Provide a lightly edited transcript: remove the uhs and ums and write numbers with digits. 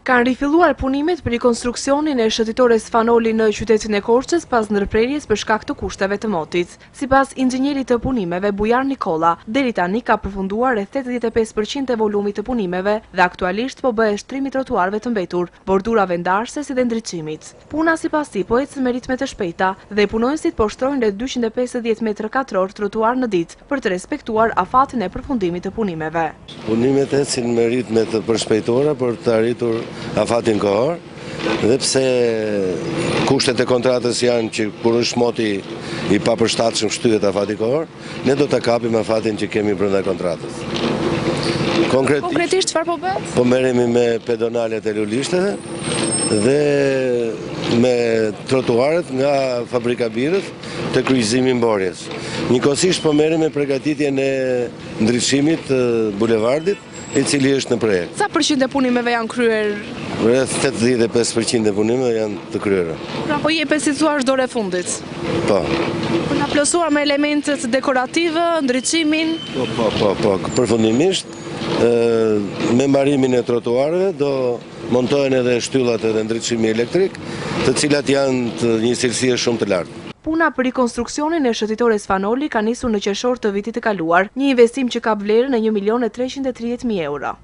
Kanë rifilluar punimet për rikonstruksionin e shëtitores Fanoli në qytetin e Korçës pas ndërprerjes për shkak të kushteve të motit. Sipas inxhinierit të punimeve Bujar Nikolla, deri tani ka përfunduar rreth 85% e volumit të punimeve dhe aktualisht po bëhet shtrimi i trotuarëve të mbetur, bordurave ndarëse si dhe ndriçimit. Puna sipas tij po ecën me ritme të shpejta dhe punonësit po shtrojnë rreth 250 metra katror trotuar në ditë për të respektuar afatin e përfundimit të punimeve. Punimet ecin me ritme të përshpejtura për të arritur afatin kohor, dhe pse kushtet e kontratës janë që kur është moti i papërshtatshëm shtyhet afati kohor, ne do të kapim afatin që kemi brenda kontratës. Konkretisht çfarë po bëhet? Po merremi me pedonalet e lulishteve dhe me trotuarët nga fabrika birrës të kryqëzimi mborjes. Njëkohësisht po merremi me përgatitjen e ndriçimit të bulevardit, i cili është në projekt. Sa përqind e punimeve janë kryer? Rreth 85% e punimeve janë të kryera. Pra po jepet si thua çdo ore fundit. Po. Po na plotësuar me elementet dekorative, ndriçimin? Po. Përfundimisht me mbarimin e trotuarëve do montohen edhe shtyllat edhe ndriçimi elektrik, të cilat janë të një cilësie shumë të lartë. Puna për rikonstruksionin e shëtitores Fanoli ka nisur në qershor të vitit të kaluar, një investim që ka vlerën e 1.330.000 euro.